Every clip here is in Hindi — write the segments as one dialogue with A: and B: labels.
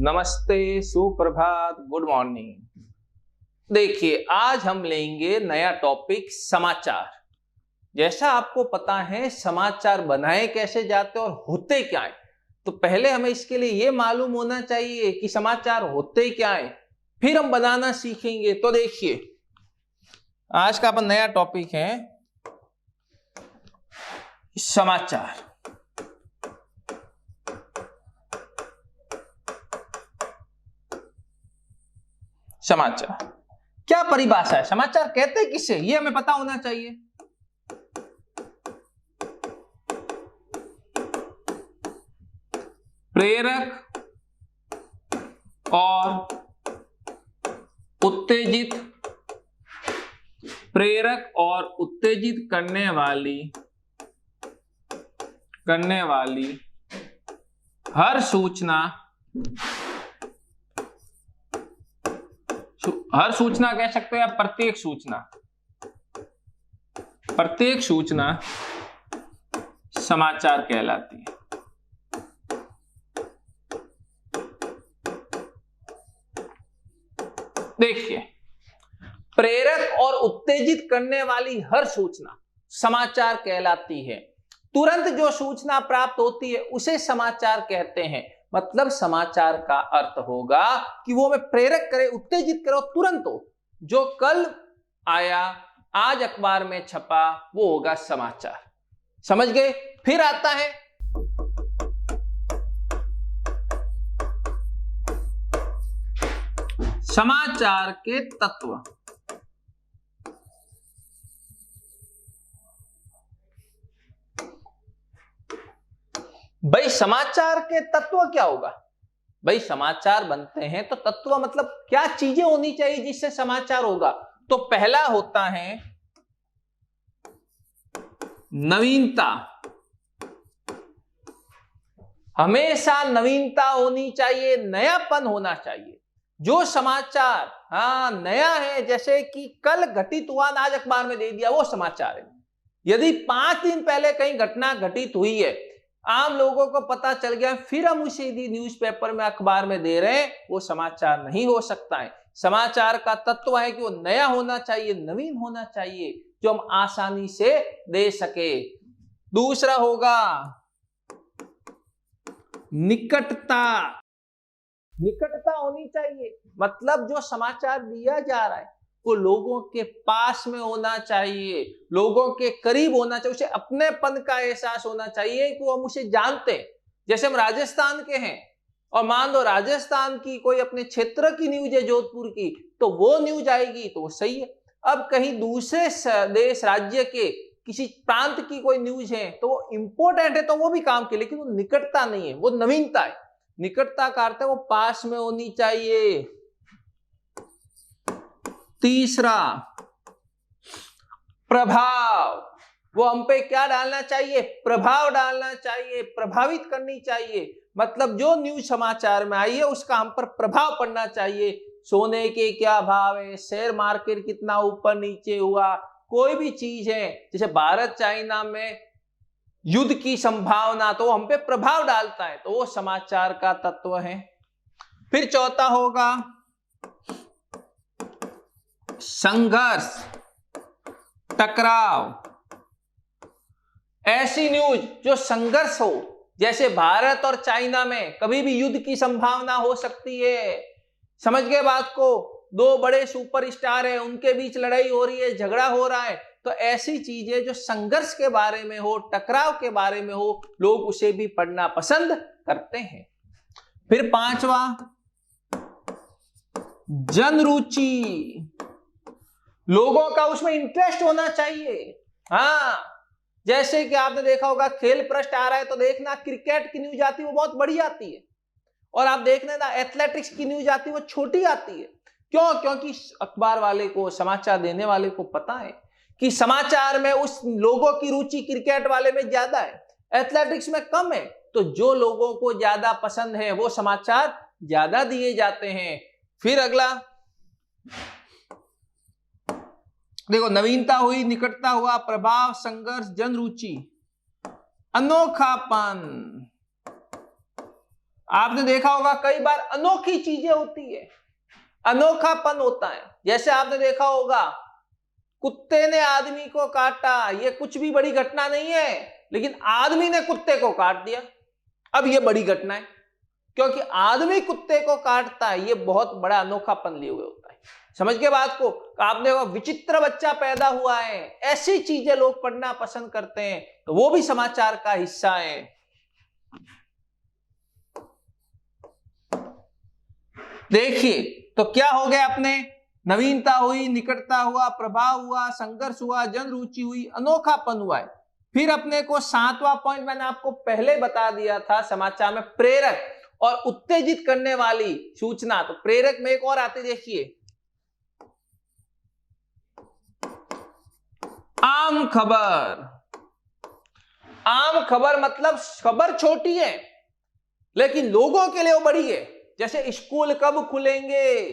A: नमस्ते, सुप्रभात, गुड मॉर्निंग। देखिए, आज हम लेंगे नया टॉपिक समाचार। जैसा आपको पता है समाचार बनाए कैसे जाते और होते क्या है, तो पहले हमें इसके लिए यह मालूम होना चाहिए कि समाचार होते क्या है, फिर हम बनाना सीखेंगे। तो देखिए, आज का अपन नया टॉपिक है समाचार। समाचार क्या परिभाषा है, समाचार कहते हैं किसे, ये हमें पता होना चाहिए। प्रेरक और उत्तेजित, प्रेरक और उत्तेजित करने वाली हर सूचना कह सकते हैं, या प्रत्येक सूचना समाचार कहलाती है। देखिए, प्रेरक और उत्तेजित करने वाली हर सूचना समाचार कहलाती है। तुरंत जो सूचना प्राप्त होती है उसे समाचार कहते हैं। मतलब समाचार का अर्थ होगा कि वो हमें प्रेरक करे, उत्तेजित करे, तुरंत हो। जो कल आया, आज अखबार में छपा, वो होगा समाचार। समझ गए? फिर आता है समाचार के तत्व। भाई, समाचार के तत्व क्या होगा? भाई, समाचार बनते हैं तो तत्व मतलब क्या चीजें होनी चाहिए जिससे समाचार होगा। तो पहला होता है नवीनता। हमेशा नवीनता होनी चाहिए, नयापन होना चाहिए। जो समाचार नया है, जैसे कि कल घटित हुआ, आज अखबार में दे दिया, वो समाचार है। यदि 5 दिन पहले कहीं घटना घटित हुई है, आम लोगों को पता चल गया, फिर हम उसे न्यूज़पेपर में, अखबार में दे रहे हैं, वो समाचार नहीं हो सकता है। समाचार का तत्व है कि वो नया होना चाहिए, नवीन होना चाहिए, जो हम आसानी से दे सके। दूसरा होगा निकटता। निकटता होनी चाहिए, मतलब जो समाचार दिया जा रहा है वो लोगों के पास में होना चाहिए, लोगों के करीब होना चाहिए, उसे अपनेपन का एहसास होना चाहिए कि हम उसे जानते हैं। जैसे हम राजस्थान के हैं और मान लो राजस्थान की कोई अपने क्षेत्र की न्यूज है, जोधपुर की, तो वो न्यूज आएगी तो वो सही है। अब कहीं दूसरे देश, राज्य के किसी प्रांत की कोई न्यूज है तो वो इंपॉर्टेंट है, तो वो भी काम की, लेकिन वो निकटता नहीं है, वो नवीनता है। निकटता का अर्थ है वो पास में होनी चाहिए। तीसरा, प्रभाव। वो हम पे क्या डालना चाहिए? प्रभाव डालना चाहिए, प्रभावित करनी चाहिए। मतलब जो न्यूज समाचार में आई है उसका हम पर प्रभाव पड़ना चाहिए। सोने के क्या भाव है, शेयर मार्केट कितना ऊपर नीचे हुआ, कोई भी चीज है, जैसे भारत चाइना में युद्ध की संभावना, तो हम पे प्रभाव डालता है, तो वो समाचार का तत्व है। फिर चौथा होगा संघर्ष, टकराव। ऐसी न्यूज जो संघर्ष हो, जैसे भारत और चाइना में कभी भी युद्ध की संभावना हो सकती है। समझ गए बात को? दो बड़े सुपरस्टार हैं, उनके बीच लड़ाई हो रही है, झगड़ा हो रहा है, तो ऐसी चीजें जो संघर्ष के बारे में हो, टकराव के बारे में हो, लोग उसे भी पढ़ना पसंद करते हैं। फिर पांचवा, जनरुचि। लोगों का उसमें इंटरेस्ट होना चाहिए। जैसे कि आपने देखा होगा, खेल पृष्ठ आ रहा है तो देखना क्रिकेट की न्यूज आती है, वो बहुत बड़ी आती है, और आप देखना ना एथलेटिक्स की न्यूज आती है, वो छोटी आती है। क्यों? क्योंकि अखबार वाले को, समाचार देने वाले को पता है कि समाचार में उस लोगों की रुचि क्रिकेट वाले में ज्यादा है, एथलेटिक्स में कम है, तो जो लोगों को ज्यादा पसंद है वो समाचार ज्यादा दिए जाते हैं। फिर अगला देखो, नवीनता हुई, निकटता हुआ, प्रभाव, संघर्ष, जनरुचि, अनोखापन। आपने देखा होगा कई बार अनोखी चीजें होती है, अनोखापन होता है। जैसे आपने देखा होगा कुत्ते ने आदमी को काटा, ये कुछ भी बड़ी घटना नहीं है, लेकिन आदमी ने कुत्ते को काट दिया, अब ये बड़ी घटना है, क्योंकि आदमी कुत्ते को काटता है, ये बहुत बड़ा अनोखापन लिए हुए होता है। समझ के बात को? आपने वो विचित्र बच्चा पैदा हुआ है, ऐसी चीजें लोग पढ़ना पसंद करते हैं, तो वो भी समाचार का हिस्सा है। देखिए तो क्या हो गया, अपने नवीनता हुई, निकटता हुआ, प्रभाव हुआ, संघर्ष हुआ, जन रुचि हुई, अनोखापन हुआ है। फिर अपने को 7वां पॉइंट मैंने आपको पहले बता दिया था समाचार में, प्रेरक और उत्तेजित करने वाली सूचना। तो प्रेरक में एक और आते, देखिए आम खबर। आम खबर मतलब खबर छोटी है लेकिन लोगों के लिए वो बड़ी है। जैसे स्कूल कब खुलेंगे,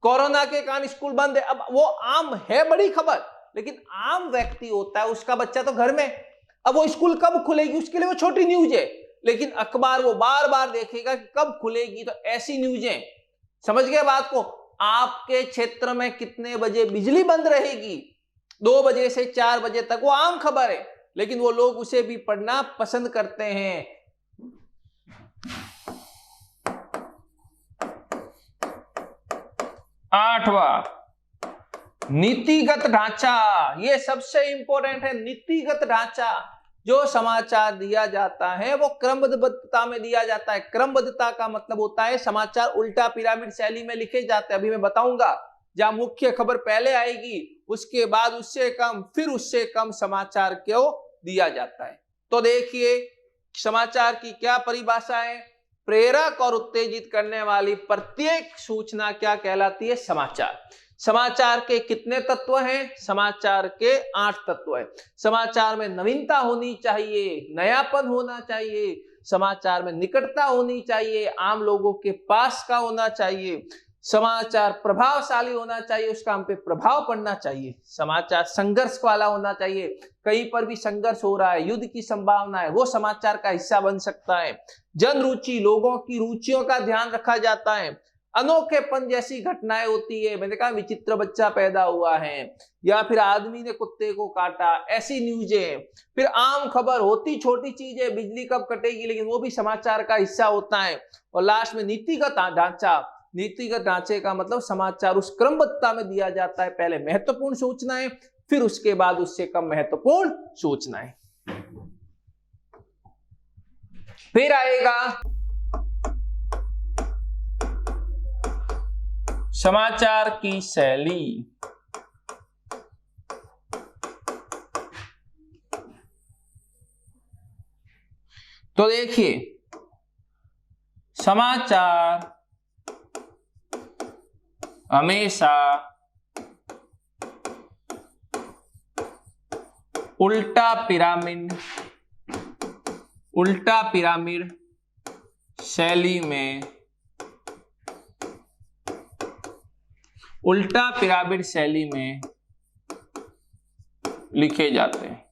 A: कोरोना के कारण स्कूल बंद है, अब वो आम है बड़ी खबर, लेकिन आम व्यक्ति होता है, उसका बच्चा तो घर में, अब वो स्कूल कब खुलेगी उसके लिए वो छोटी न्यूज है, लेकिन अखबार वो बार बार देखेगा कि कब खुलेगी, तो ऐसी न्यूजें। समझ गए बात को? आपके क्षेत्र में कितने बजे बिजली बंद रहेगी, 2 बजे से 4 बजे तक, वो आम खबर है, लेकिन वो लोग उसे भी पढ़ना पसंद करते हैं। 8वां नीतिगत ढांचा, ये सबसे इंपॉर्टेंट है। नीतिगत ढांचा, जो समाचार दिया जाता है वो क्रमबद्धता में दिया जाता है। क्रमबद्धता का मतलब होता है समाचार उल्टा पिरामिड शैली में लिखे जाते हैं। अभी मैं बताऊंगा, जहां मुख्य खबर पहले आएगी, उसके बाद उससे कम, फिर उससे कम समाचार क्यों दिया जाता है। तो देखिए समाचार की क्या परिभाषा है, प्रेरक और उत्तेजित करने वाली प्रत्येक सूचना क्या कहलाती है, समाचार। समाचार के कितने तत्व हैं, समाचार के 8 तत्व हैं। समाचार में नवीनता होनी चाहिए, नयापन होना चाहिए, समाचार में निकटता होनी चाहिए, आम लोगों के पास का होना चाहिए, समाचार प्रभावशाली होना चाहिए, उसका हम पे प्रभाव पड़ना चाहिए, समाचार संघर्ष वाला होना चाहिए, कहीं पर भी संघर्ष हो रहा है, युद्ध की संभावना है, वो समाचार का हिस्सा बन सकता है, जन रुचि, लोगों की रुचियों का ध्यान रखा जाता है, अनोखेपन जैसी घटनाएं होती है, मैंने कहा विचित्र बच्चा पैदा हुआ है, या फिर आदमी ने कुत्ते को काटा, ऐसी न्यूजें। फिर आम खबर होती छोटी चीज है, बिजली कब कटेगी, लेकिन वो भी समाचार का हिस्सा होता है। और लास्ट में नीतिगत ढांचा। नीतिगत ढांचे का मतलब समाचार उस क्रमबद्धता में दिया जाता है, पहले महत्वपूर्ण सूचनाएं, फिर उसके बाद उससे कम महत्वपूर्ण सूचनाएं। फिर आएगा समाचार की शैली। तो देखिए समाचार हमेशा उल्टा पिरामिड शैली में, उल्टा पिरामिड शैली में लिखे जाते हैं।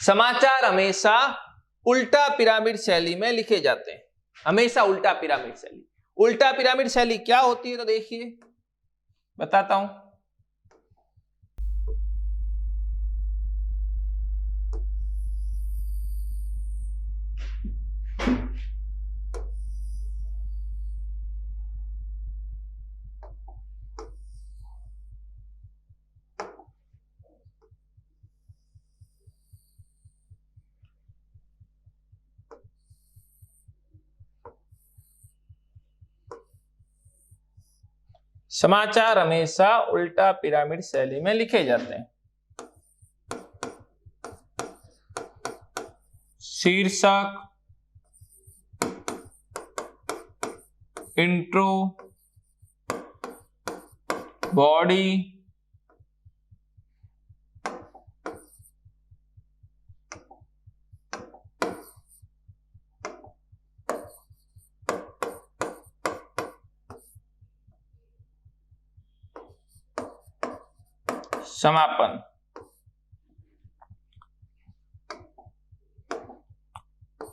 A: समाचार हमेशा उल्टा पिरामिड शैली में लिखे जाते हैं, हमेशा उल्टा पिरामिड शैली। उल्टा पिरामिड शैली क्या होती है, तो देखिए बताता हूं। समाचार हमेशा उल्टा पिरामिड शैली में लिखे जाते हैं। शीर्षक, इंट्रो, बॉडी, समापन।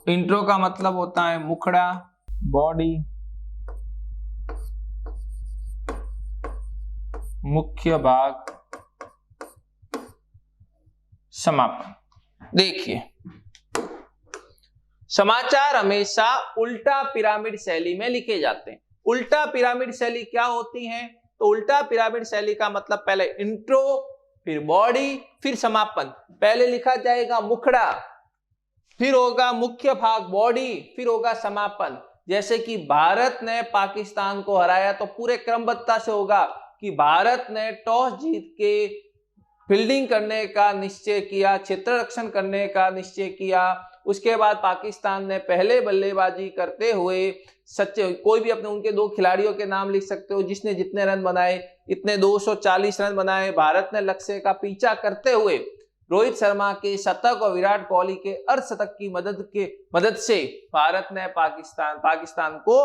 A: इंट्रो का मतलब होता है मुखड़ा, बॉडी, मुख्य भाग, समापन। देखिए, समाचार हमेशा उल्टा पिरामिड शैली में लिखे जाते हैं। उल्टा पिरामिड शैली क्या होती है? तो उल्टा पिरामिड शैली का मतलब पहले इंट्रो, फिर बॉडी, फिर समापन। पहले लिखा जाएगा मुखड़ा, फिर होगा मुख्य भाग बॉडी, फिर होगा समापन। जैसे कि भारत ने पाकिस्तान को हराया तो पूरे क्रमबद्धता से होगा कि भारत ने टॉस जीत के फील्डिंग करने का निश्चय किया, क्षेत्र रक्षण करने का निश्चय किया। उसके बाद पाकिस्तान ने पहले बल्लेबाजी करते हुए कोई भी अपने उनके 2 खिलाड़ियों के नाम लिख सकते हो जिसने जितने रन बनाए, इतने 240 रन बनाए। भारत ने लक्ष्य का पीछा करते हुए रोहित शर्मा के शतक और विराट कोहली के अर्धशतक की मदद से भारत ने पाकिस्तान को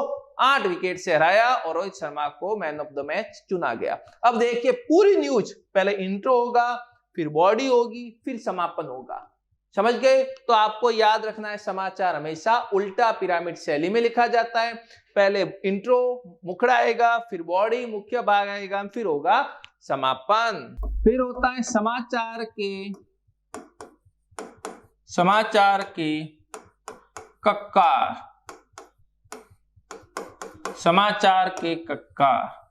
A: 8 विकेट से हराया और रोहित शर्मा को मैन ऑफ द मैच चुना गया। अब देखिए पूरी न्यूज, पहले इंट्रो होगा, फिर बॉडी होगी, फिर समापन होगा। समझ गए? तो आपको याद रखना है, समाचार हमेशा उल्टा पिरामिड शैली में लिखा जाता है। पहले इंट्रो, मुखड़ा आएगा, फिर बॉडी, मुख्य भाग आएगा, फिर होगा समापन। फिर होता है समाचार के कक्कार, समाचार के कक्कार,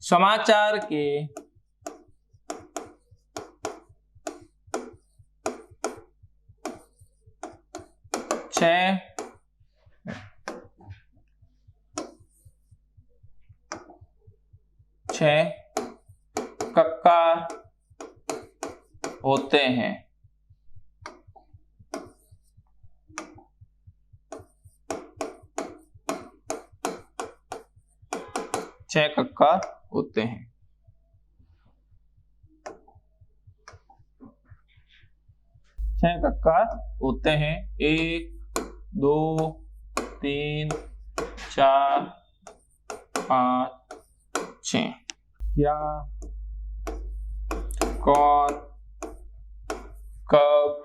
A: समाचार के छह कक्कार होते हैं। छह कक्कार होते हैं। छह कक्कार होते हैं। 1 2 3 4 5 6। क्या, कौन, कब,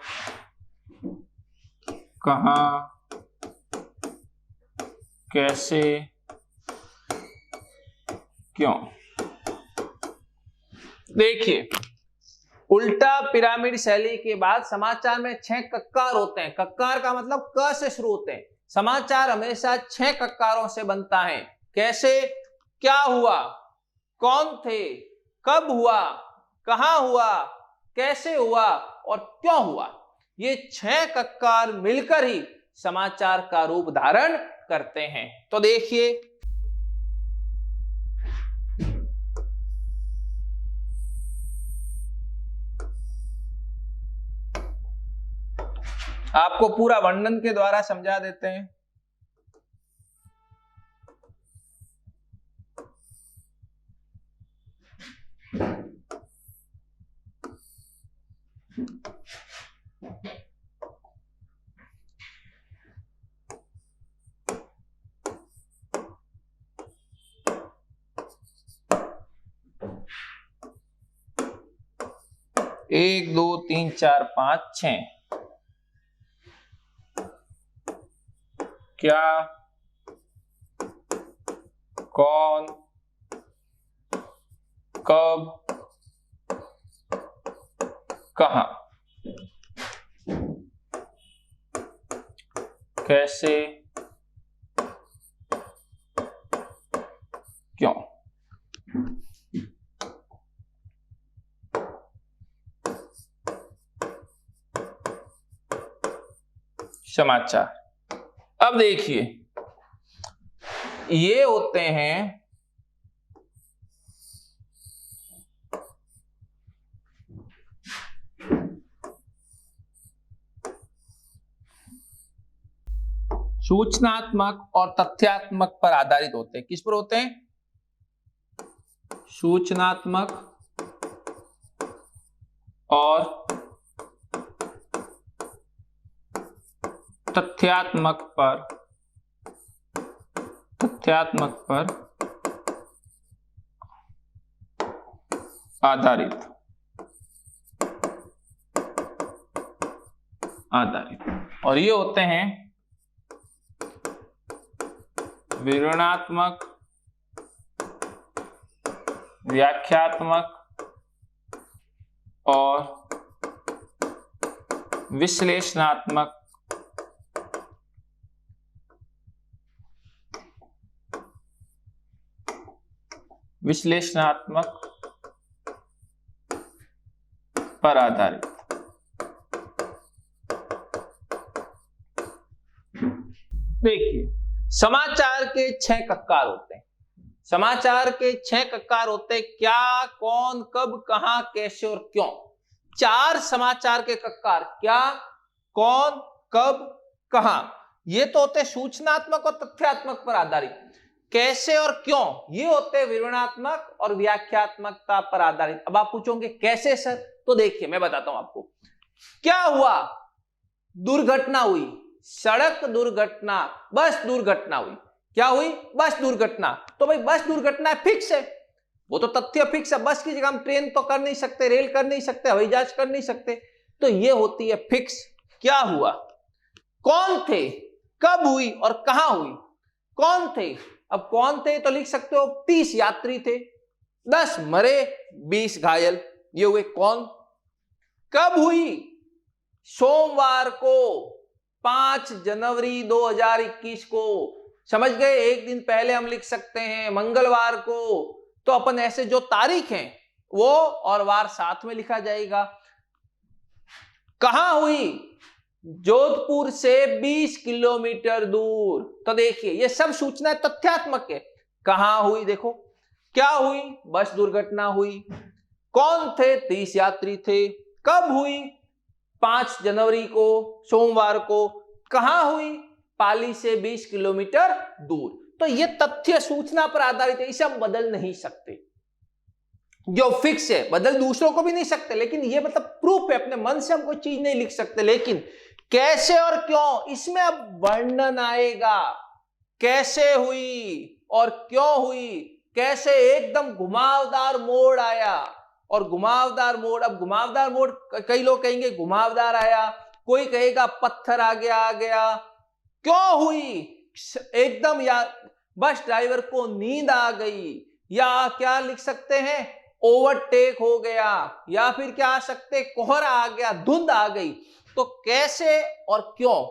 A: कहाँ, कैसे, क्यों। देखिए, उल्टा पिरामिड शैली के बाद समाचार में 6 कक्कार होते हैं। कक्कार का मतलब क से शुरू होते हैं। समाचार हमेशा 6 कक्कारों से बनता है। कैसे? क्या हुआ, कौन थे, कब हुआ, कहां हुआ, कैसे हुआ और क्यों हुआ। ये 6 कक्कार मिलकर ही समाचार का रूप धारण करते हैं। तो देखिए, आपको पूरा वर्णन के द्वारा समझा देते हैं। एक, दो, तीन, चार, 5, 6। क्या, कौन, कब, कहां, कैसे, क्यों। समाचार। अब देखिए, ये होते हैं सूचनात्मक और तथ्यात्मक पर आधारित होते हैं। किस पर होते हैं? सूचनात्मक और तथ्यात्मक पर आधारित। आधारित। और ये होते हैं विवरणात्मक, व्याख्यात्मक और विश्लेषणात्मक पर आधारित। देखिए, समाचार के 6 कक्कार होते हैं। समाचार के 6 कक्कार होते हैं। क्या, कौन, कब, कहां, कैसे और क्यों। 4 समाचार के कक्कार, क्या, कौन, कब, कहां, ये तो होते सूचनात्मक और तथ्यात्मक पर आधारित। कैसे और क्यों, ये होते हैं विवरणात्मक और व्याख्यात्मकता पर आधारित। अब आप पूछोगे कैसे सर, तो देखिए मैं बताता हूं आपको। क्या हुआ, दुर्घटना हुई, सड़क दुर्घटना, बस दुर्घटना हुई। क्या हुई, बस दुर्घटना। तो भाई बस दुर्घटना फिक्स है, वो तो तथ्य फिक्स है। बस की जगह हम ट्रेन तो कर नहीं सकते, रेल कर नहीं सकते, हवाई जहाज कर नहीं सकते, तो ये होती है फिक्स। क्या हुआ, कौन थे, कब हुई और कहां हुई। कौन थे, अब कौन थे तो लिख सकते हो 30 यात्री थे, 10 मरे, 20 घायल, ये हुए कौन। कब हुई, सोमवार को 5 जनवरी 2021 को, समझ गए, एक दिन पहले हम लिख सकते हैं मंगलवार को। तो अपन ऐसे जो तारीख है वो और वार साथ में लिखा जाएगा। कहां हुई, जोधपुर से 20 किलोमीटर दूर। तो देखिए ये सब सूचना तथ्यात्मक है। कहां हुई, देखो क्या हुई, बस दुर्घटना हुई। कौन थे, 30 यात्री थे। कब हुई, 5 जनवरी को, सोमवार को। कहां हुई, पाली से 20 किलोमीटर दूर। तो ये तथ्य सूचना पर आधारित है, इसे हम बदल नहीं सकते। जो फिक्स है, बदल दूसरों को भी नहीं सकते, लेकिन ये मतलब प्रूफ है, अपने मन से हम कोई चीज नहीं लिख सकते। लेकिन कैसे और क्यों, इसमें अब वर्णन आएगा। कैसे हुई और क्यों हुई, कैसे एकदम घुमावदार मोड़ आया, और घुमावदार मोड़, अब घुमावदार मोड़ कई लोग कहेंगे घुमावदार आया, कोई कहेगा पत्थर आ गया। क्यों हुई, एकदम, या बस ड्राइवर को नींद आ गई, या क्या लिख सकते हैं ओवरटेक हो गया, या फिर क्या आ सकते कोहरा आ गया, धुंध आ गई। तो कैसे और क्यों,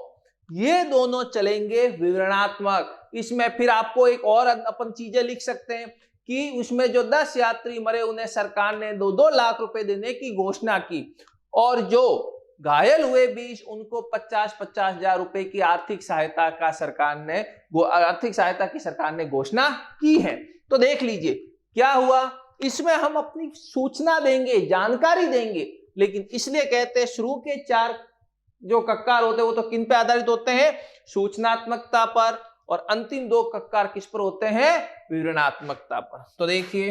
A: ये दोनों चलेंगे विवरणात्मक। इसमें फिर आपको एक और अपन चीजें लिख सकते हैं कि उसमें जो 10 यात्री मरे उन्हें सरकार ने 2-2 लाख रुपए देने की घोषणा की, और जो घायल हुए 20 उनको 50-50 हजार रुपए की आर्थिक सहायता की सरकार ने घोषणा की है। तो देख लीजिए क्या हुआ, इसमें हम अपनी सूचना देंगे, जानकारी देंगे, लेकिन इसलिए कहते हैं शुरू के 4 जो कक्कार होते हैं वो तो किन पे आधारित होते हैं, सूचनात्मकता पर, और अंतिम 2 कक्कार किस पर होते हैं, विवरणात्मकता पर। तो देखिए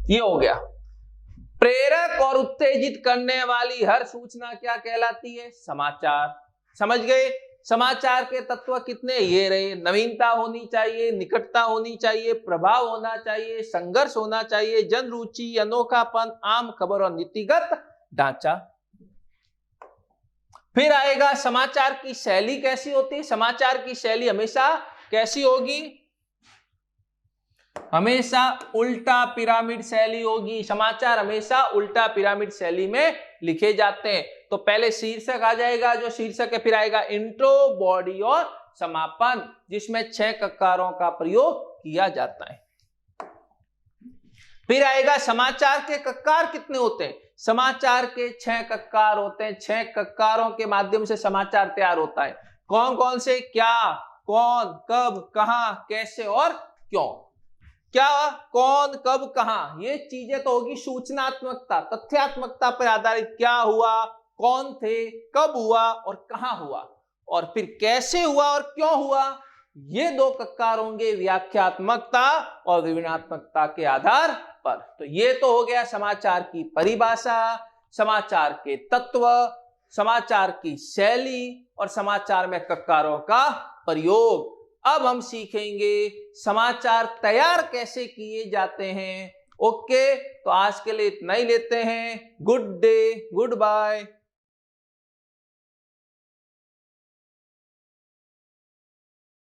A: ये हो गया। प्रेरक और उत्तेजित करने वाली हर सूचना क्या कहलाती है, समाचार। समझ गए, समाचार के तत्व कितने ये रहे, नवीनता होनी चाहिए, निकटता होनी चाहिए, प्रभाव होना चाहिए, संघर्ष होना चाहिए, जन रुचि, अनोखापन, आम खबर और नीतिगत ढांचा। फिर आएगा समाचार की शैली कैसी होती है। समाचार की शैली हमेशा कैसी होगी, हमेशा उल्टा पिरामिड शैली होगी। समाचार हमेशा उल्टा पिरामिड शैली में लिखे जाते हैं। तो पहले शीर्षक आ जाएगा, जो शीर्षक है, फिर आएगा इंट्रो, बॉडी और समापन, जिसमें 6 कक्कारों का प्रयोग किया जाता है। फिर आएगा समाचार के कक्कार कितने होते हैं, समाचार के 6 कक्कार होते हैं। 6 कक्कारों के माध्यम से समाचार तैयार होता है। कौन कौन से, क्या, कौन, कब, कहां, कैसे और क्यों। क्या, कौन, कब, कहां, ये चीजें तो होगी सूचनात्मकता, तथ्यात्मकता पर आधारित। क्या हुआ, कौन थे, कब हुआ और कहां हुआ, और फिर कैसे हुआ और क्यों हुआ, ये 2 कक्कार होंगे व्याख्यात्मकता और विवरणात्मकता के आधार पर। तो ये तो हो गया समाचार की परिभाषा, समाचार के तत्व, समाचार की शैली और समाचार में कक्कारों का प्रयोग। अब हम सीखेंगे समाचार तैयार कैसे किए जाते हैं। ओके, तो आज के लिए इतना ही लेते हैं। Good day, good bye.